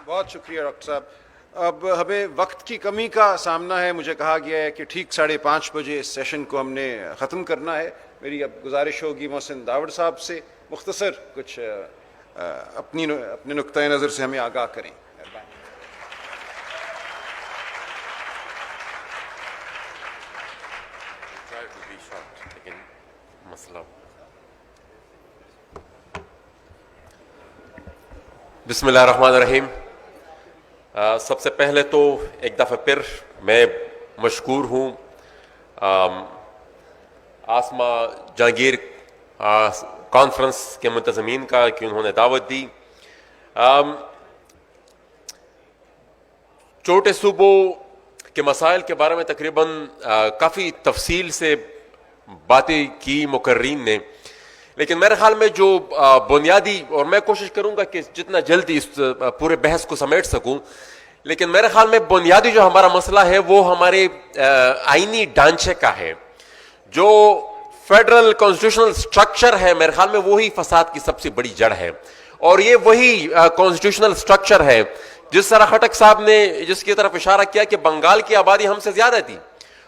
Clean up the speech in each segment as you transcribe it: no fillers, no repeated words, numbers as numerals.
بہت شکریہ ڈاکٹر صاحب. اب ہمیں وقت کی کمی کا سامنا ہے. مجھے کہا گیا ہے کہ ٹھیک 5:30 بجے اس سیشن کو ہم نے ختم کرنا ہے. میری اب گزارش ہوگی محسن داوڑ صاحب سے مختصر کچھ اپنے نقطۂ نظر سے ہمیں آگاہ کریں. بسم اللہ الرحمن الرحیم. سب سے پہلے تو ایک دفعہ پھر میں مشکور ہوں آسما جہانگیر کانفرنس کے منتظمین کا کہ انہوں نے دعوت دی. چھوٹے صوبوں کے مسائل کے بارے میں تقریباً کافی تفصیل سے باتیں کی مقررین نے، لیکن میرے خیال میں جو بنیادی، اور میں کوشش کروں گا کہ جتنا جلدی اس پورے بحث کو سمیٹ سکوں، لیکن میرے خیال میں بنیادی جو ہمارا مسئلہ ہے وہ ہمارے آئینی ڈھانچے کا ہے. جو فیڈرل کانسٹیٹیوشنل سٹرکچر ہے میرے خیال میں وہی فساد کی سب سے بڑی جڑ ہے، اور یہ وہی کانسٹیٹیوشنل سٹرکچر ہے جس طرح خٹک صاحب نے جس کی طرف اشارہ کیا کہ بنگال کی آبادی ہم سے زیادہ تھی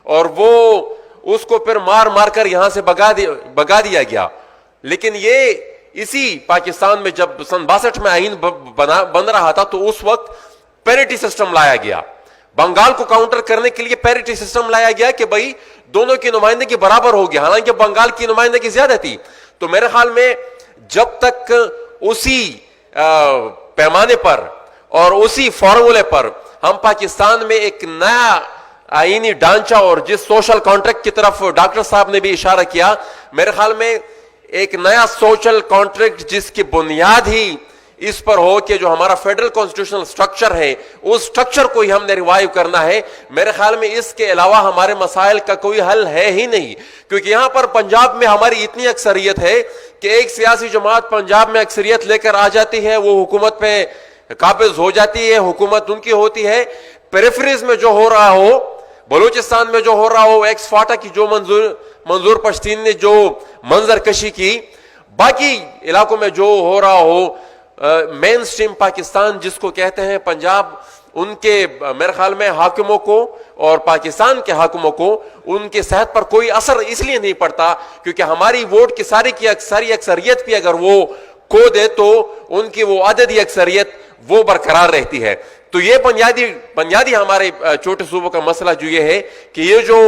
اور وہ اس کو پھر مار مار کر یہاں سے بگا دیا گیا. لیکن یہ اسی پاکستان میں جب سن 62 میں آئین بن رہا تھا تو اس وقت پیریٹی سسٹم لایا گیا. بنگال کو کاؤنٹر کرنے کے لیے پیریٹی سسٹم لایا گیا کہ بھائی دونوں کی نمائندگی برابر ہوگی، حالانکہ بنگال کی نمائندگی زیادہ تھی. تو میرے خیال میں جب تک اسی پیمانے پر اور اسی فارمولے پر ہم پاکستان میں ایک نیا آئینی ڈھانچہ اور جس سوشل کانٹریکٹ کی طرف ڈاکٹر صاحب نے بھی اشارہ کیا، میرے خیال میں ایک نیا سوشل کانٹریکٹ جس کی بنیاد ہی اس پر ہو کہ جو ہمارا فیڈرل کانسٹیٹیوشنل سٹرکچر ہے اس سٹرکچر کو ہی ہم نے ریوائیو کرنا ہے. میرے خیال میں اس کے علاوہ ہمارے مسائل کا کوئی حل ہے ہی نہیں، کیونکہ یہاں پر پنجاب میں ہماری اتنی اکثریت ہے کہ ایک سیاسی جماعت پنجاب میں اکثریت لے کر آ جاتی ہے، وہ حکومت پہ قابض ہو جاتی ہے، حکومت ان کی ہوتی ہے. پیریفریز میں جو ہو رہا ہو، بلوچستان میں جو ہو رہا ہو، ایکس فاٹا کی جو منظور پشتین نے جو منظر کشی کی، باقی علاقوں میں جو ہو رہا ہو، مین سٹریم پاکستان جس کو کہتے ہیں پنجاب، ان کے میرے خیال میں حاکموں کو اور پاکستان کے حاکموں کو ان کے صحت پر کوئی اثر اس لیے نہیں پڑتا کیونکہ ہماری ووٹ کی ساری اکثریت بھی اگر وہ کھو دے تو ان کی وہ عددی اکثریت وہ برقرار رہتی ہے. تو یہ بنیادی ہمارے چھوٹے صوبوں کا مسئلہ جو یہ ہے کہ یہ جو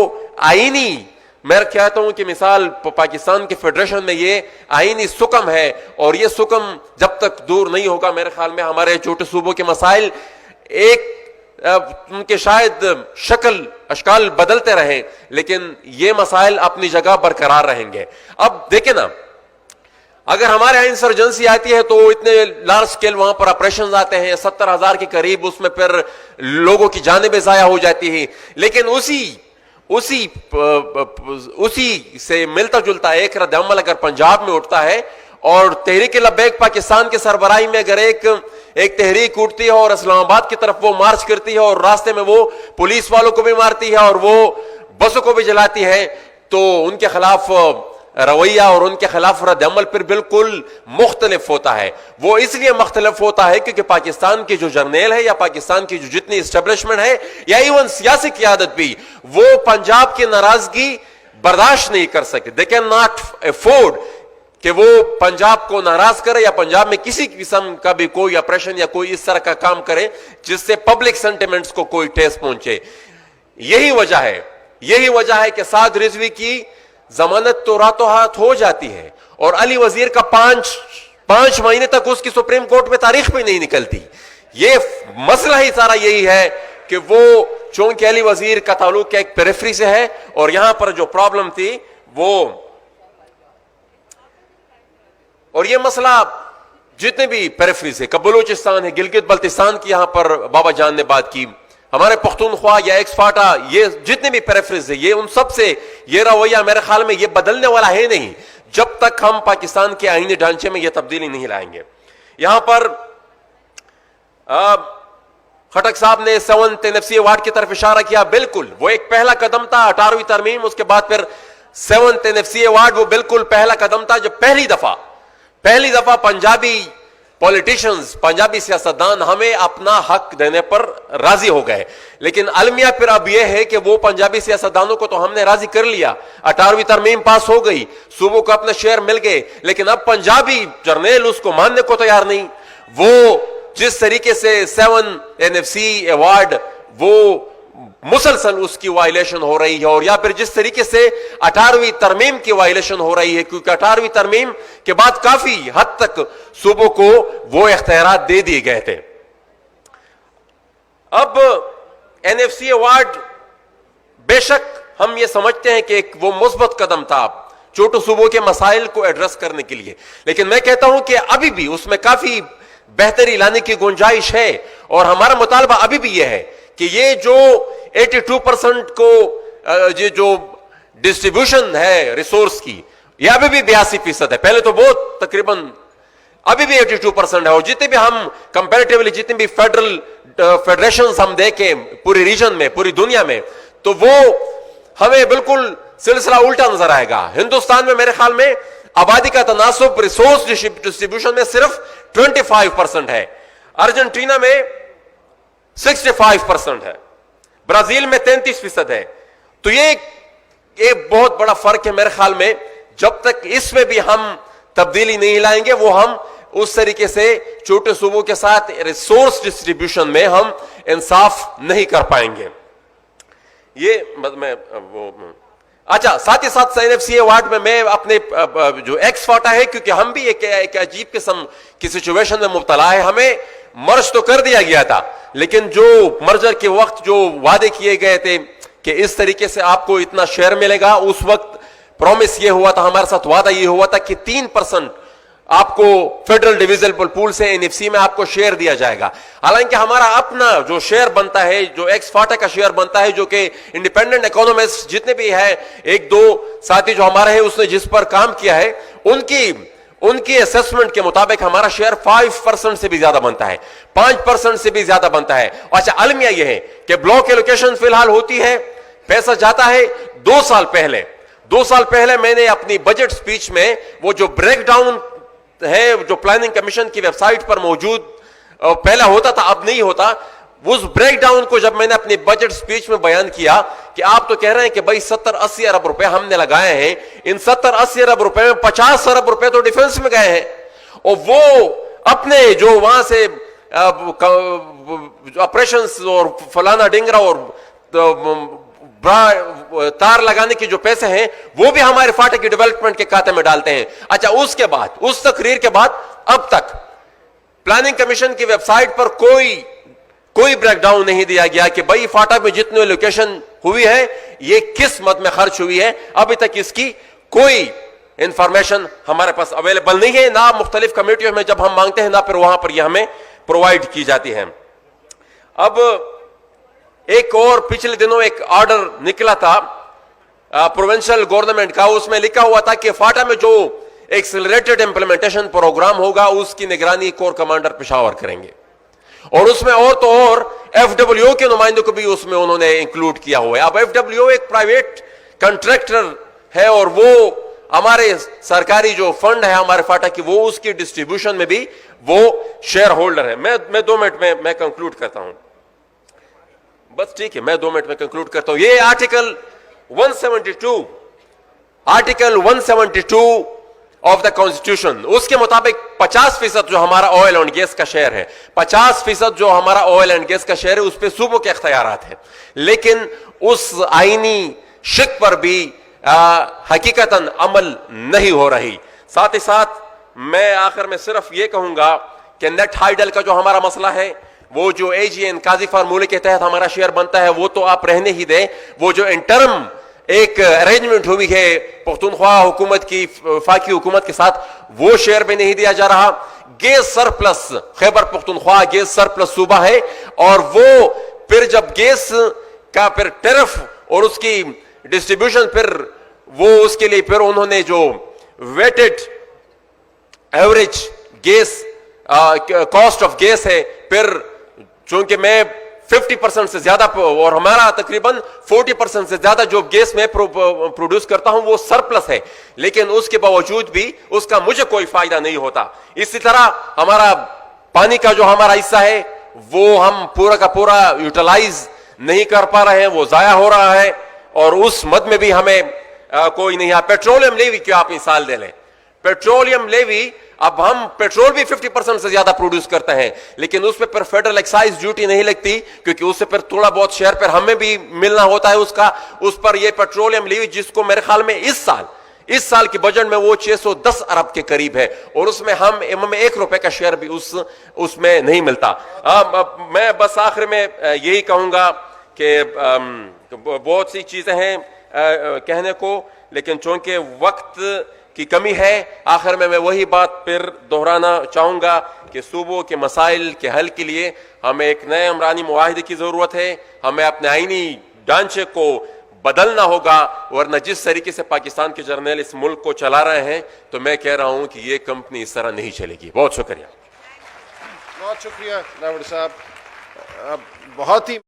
آئینی، میں کہتا ہوں کہ مثال پاکستان کے فیڈریشن میں یہ آئینی سکم ہے، اور یہ سکم جب تک دور نہیں ہوگا میرے خیال میں ہمارے چھوٹے صوبوں کے مسائل ایک ان کے شاید اشکال بدلتے رہیں لیکن یہ مسائل اپنی جگہ برقرار رہیں گے. اب دیکھیں نا، اگر ہمارے یہاں انسرجنسی آتی ہے تو اتنے لارج سکیل وہاں پر آپریشنز آتے ہیں، 70,000 کے قریب، اس میں پھر لوگوں کی جانیں ضائع ہو جاتی ہیں. لیکن اسی سے ملتا جلتا ایک رد عمل اگر پنجاب میں اٹھتا ہے اور تحریک لبیک پاکستان کے سربراہی میں اگر ایک تحریک اٹھتی ہے اور اسلام آباد کی طرف وہ مارچ کرتی ہے اور راستے میں وہ پولیس والوں کو بھی مارتی ہے اور وہ بسوں کو بھی جلاتی ہے، تو ان کے خلاف رویہ اور ان کے خلاف رد عمل پھر بالکل مختلف ہوتا ہے. وہ اس لیے مختلف ہوتا ہے کیونکہ پاکستان کی جو جرنیل ہے یا پاکستان کی جو جتنی اسٹیبلشمنٹ ہے یا ایون سیاسی قیادت بھی، وہ پنجاب کی ناراضگی برداشت نہیں کر سکتے. they can not afford کہ وہ پنجاب کو ناراض کرے یا پنجاب میں کسی قسم کا بھی کوئی آپریشن یا کوئی اس طرح کا کام کرے جس سے پبلک سینٹیمنٹس کو کوئی ٹھیس پہنچے. یہی وجہ ہے کہ سعد رضوی کی ضمانت تو راتوں ہاتھ ہو جاتی ہے اور علی وزیر کا 5 مہینے تک اس کی سپریم کورٹ میں تاریخ بھی نہیں نکلتی. یہ مسئلہ ہی سارا یہی ہے کہ وہ چونکہ علی وزیر کا تعلق ایک پیریفری سے ہے اور یہاں پر جو پرابلم تھی وہ، اور یہ مسئلہ جتنے بھی پیریفری سے، بلوچستان ہے، گلگت بلتستان کی یہاں پر بابا جان نے بات کی، ہمارے پختونخوا یا ایکس فاٹا، یہ جتنے بھی پیریفریز ہیں، یہ ان سب سے یہ رویہ میرے خیال میں یہ بدلنے والا ہے نہیں جب تک ہم پاکستان کے آئینی ڈھانچے میں یہ تبدیلی نہیں لائیں گے. یہاں پر خٹک صاحب نے 7th NFC ایوارڈ کی طرف اشارہ کیا. بالکل وہ ایک پہلا قدم تھا، 18ویں ترمیم، اس کے بعد پھر 7th NFC ایوارڈ، وہ بالکل پہلا قدم تھا جب پہلی دفعہ پنجابی پولیٹیشنز پنجابی سیاستدان ہمیں اپنا حق دینے پر راضی ہو گئے. لیکن المیہ پھر اب یہ ہے کہ وہ پنجابی سیاستدانوں کو تو ہم نے راضی کر لیا, 18ویں ترمیم پاس ہو گئی, صوبوں کو اپنے شیئر مل گئے, لیکن اب پنجابی جرنیل اس کو ماننے کو تیار نہیں. وہ جس طریقے سے 7 NFC ایوارڈ وہ مسلسل اس کی وائلیشن ہو رہی ہے, اور یا پھر جس طریقے سے 18ویں ترمیم کی وائلیشن ہو رہی ہے, کیونکہ 18ویں ترمیم کے بعد کافی حد تک صوبوں کو وہ اختیارات دے دیے گئے تھے. اب NFC ایوارڈ بے شک ہم یہ سمجھتے ہیں کہ ایک وہ مثبت قدم تھا چھوٹے صوبوں کے مسائل کو ایڈریس کرنے کے لیے, لیکن میں کہتا ہوں کہ ابھی بھی اس میں کافی بہتری لانے کی گنجائش ہے, اور ہمارا مطالبہ ابھی بھی یہ ہے کہ یہ جو 82% کو یہ جو ڈسٹریبیوشن ہے ریسورس کی, یہ ابھی بھی 82% ہے. پہلے تو بہت تقریباً ابھی بھی 82% ہے, اور جتنے بھی ہم کمپیریٹیولی جتنے بھی فیڈریشنز ہم دیکھیں پوری ریجن میں, پوری دنیا میں, تو وہ ہمیں بالکل سلسلہ الٹا نظر آئے گا. ہندوستان میں میرے خیال میں آبادی کا تناسب ریسورس ڈسٹریبیوشن میں صرف 25% ہے, ارجنٹینا میں 65% ہے, برازیل میں 33% ہے. تو یہ ایک بہت بڑا فرق ہے میرے خیال میں. جب تک اس میں بھی ہم تبدیلی نہیں لائیں گے, وہ ہم اس طریقے سے چھوٹے صوبوں کے ساتھ ریسورس ڈسٹریبیوشن میں ہم انصاف نہیں کر پائیں گے. یہ میں وہ اچھا ساتھ ہی ساتھ NFC ایوارڈ میں اپنے جو ایکس فاٹا ہے, کیونکہ ہم بھی ایک عجیب قسم کی سچویشن میں مبتلا ہے. ہمیں مرج تو کر دیا گیا تھا, لیکن جو مرجر کے وقت جو وعدے کیے گئے تھے کہ اس طریقے سے آپ کو اتنا شیئر ملے گا, اس وقت پرومس یہ ہوا تھا, ہمارے ساتھ وعدہ یہ ہوا تھا کہ 3% آپ کو فیڈرل ڈویژنل پول سے NFC میں آپ کو شیئر دیا جائے گا. حالانکہ ہمارا اپنا جو شیئر بنتا ہے, جو ایکس فاٹا کا شیئر بنتا ہے, جو کہ انڈیپینڈنٹ اکانومسٹ جتنے بھی ہے, ایک دو ساتھی جو ہمارے ہیں اس نے جس پر کام کیا ہے, ان کی اسیسمنٹ کے مطابق ہمارا شیئر 5% سے بھی زیادہ بنتا ہے, 5% سے بھی زیادہ بنتا ہے. اچھا المیہ یہ ہے کہ بلاک ایلوکیشن فی الحال ہوتی ہے, پیسہ جاتا ہے. 2 سال پہلے میں نے اپنی بجٹ سپیچ میں وہ جو بریک ڈاؤن ہے جو پلاننگ کمیشن کی ویب سائٹ پر موجود, پہلا ہوتا تھا اب نہیں ہوتا, اس بریک ڈاؤن کو جب میں نے اپنی بجٹ سپیچ میں بیان کیا کہ آپ تو کہہ رہے ہیں کہ بھائی 70-80 ارب روپے ہم نے لگائے ہیں, ان 70-80 ارب روپے میں 50 ارب روپے تو ڈیفنس میں گئے ہیں, اور وہ اپنے جو وہاں سے آپریشنز اور فلانا ڈنگرا اور تار لگانے کے جو پیسے ہیں وہ بھی ہمارے فاٹے کی ڈیولپمنٹ کے کھاتے میں ڈالتے ہیں. اچھا اس کے بعد, اس تقریر کے بعد اب تک پلاننگ کمیشن کی ویب سائٹ پر کوئی بریک ڈاؤن نہیں دیا گیا کہ بھائی فاٹا میں جتنی لوکیشن ہوئی ہے یہ کس مد میں خرچ ہوئی ہے. ابھی تک اس کی کوئی انفارمیشن ہمارے پاس اویلیبل نہیں ہے, نہ مختلف کمیٹیوں میں جب ہم مانگتے ہیں نہ پھر وہاں پر یہ ہمیں پرووائڈ کی جاتی ہے. اب ایک اور پچھلے دنوں ایک آرڈر نکلا تھا پروونشل گورنمنٹ کا, اس میں لکھا ہوا تھا کہ فاٹا میں جو ایکسلریٹڈ امپلیمنٹیشن پروگرام ہوگا اس کی نگرانی کور کمانڈر پشاور کریں گے, اور اس میں اور تو اور FWO کے نمائندوں کو بھی اس میں انہوں نے انکلوڈ کیا ہوا ہے. اب FWO ایک پرائیویٹ کنٹریکٹر ہے, اور وہ ہمارے سرکاری جو فنڈ ہے ہمارے فاٹا کی, وہ اس کی ڈسٹریبیوشن میں بھی وہ شیئر ہولڈر ہے. میں 2 منٹ میں کنکلوڈ کرتا ہوں, بس ٹھیک ہے, میں 2 منٹ میں کنکلوڈ کرتا ہوں. یہ آرٹیکل 172 آف دا کانسٹیٹیوشن, اس کے مطابق 50% جو ہمارا آئل اینڈ گیس کا شیئر ہے, 50% جو ہمارا آئل اینڈ گیس کا شیئر ہے اس پہ صوبوں کے اختیارات ہیں. لیکن اس آئینی شک پر بھی حقیقتاً عمل نہیں ہو رہی. ساتھ ہی ساتھ میں آخر میں صرف یہ کہوں گا کہ نیٹ ہائیڈل کا جو ہمارا مسئلہ ہے, وہ جو AGN قاضی فارمولے کے تحت ہمارا شیئر بنتا ہے وہ تو آپ رہنے ہی دیں, وہ جو انٹرم ایک ارینجمنٹ ہوئی ہے پختونخوا حکومت کی وفاقی حکومت کے ساتھ, وہ شیئر بھی نہیں دیا جا رہا. Gas surplus Khyber Pakhtunkhwa gas surplus صوبہ ہے, اور وہ پھر جب گیس کا پھر ٹیرف اور اس کی ڈسٹریبیوشن پھر وہ اس کے لیے پھر انہوں نے جو weighted average gas cost of gas ہے, پھر چونکہ میں 50% سے زیادہ اور ہمارا تقریباً 40% سے زیادہ جو گیس میں پروڈیوس کرتا ہوں وہ سرپلس ہے، لیکن اس کے باوجود بھی اس کا مجھے کوئی فائدہ نہیں ہوتا. اسی طرح ہمارا پانی کا جو ہمارا حصہ ہے وہ ہم پورا کا پورا یوٹیلائز نہیں کر پا رہے ہیں، وہ ضائع ہو رہا ہے، اور اس مد میں بھی ہمیں کوئی نہیں ہے. پیٹرولیم لیوی کی آپ مثال دے لیں، پیٹرولیم لیوی اب ہم پیٹرول بھی 50% سے زیادہ پروڈیوس کرتے ہیں، لیکن اس پہ فیڈرل ایکسائز ڈیوٹی نہیں لگتی، کیونکہ اس سے پھر تھوڑا بہت شیئر پر ہمیں بھی ملنا ہوتا ہے اس کا. اس پر یہ پیٹرولیم لیوی جس کو میرے خیال میں اس سال کی بجٹ میں وہ 610 ارب کے قریب ہے، اور اس میں ہمیں 1 روپے کا شیئر بھی اس میں نہیں ملتا. میں بس آخر میں یہی کہوں گا کہ بہت سی چیزیں ہیں کہنے کو، لیکن چونکہ وقت کی کمی ہے، آخر میں وہی بات پھر دہرانا چاہوں گا کہ صوبوں کے مسائل کے حل کے لیے ہمیں ایک نئے عمرانی معاہدے کی ضرورت ہے. ہمیں اپنے آئینی ڈھانچے کو بدلنا ہوگا، ورنہ جس طریقے سے پاکستان کے جرنیل اس ملک کو چلا رہے ہیں تو میں کہہ رہا ہوں کہ یہ کمپنی اس طرح نہیں چلے گی. بہت شکریہ. بہت شکریہ داوڑ صاحب. بہت ہی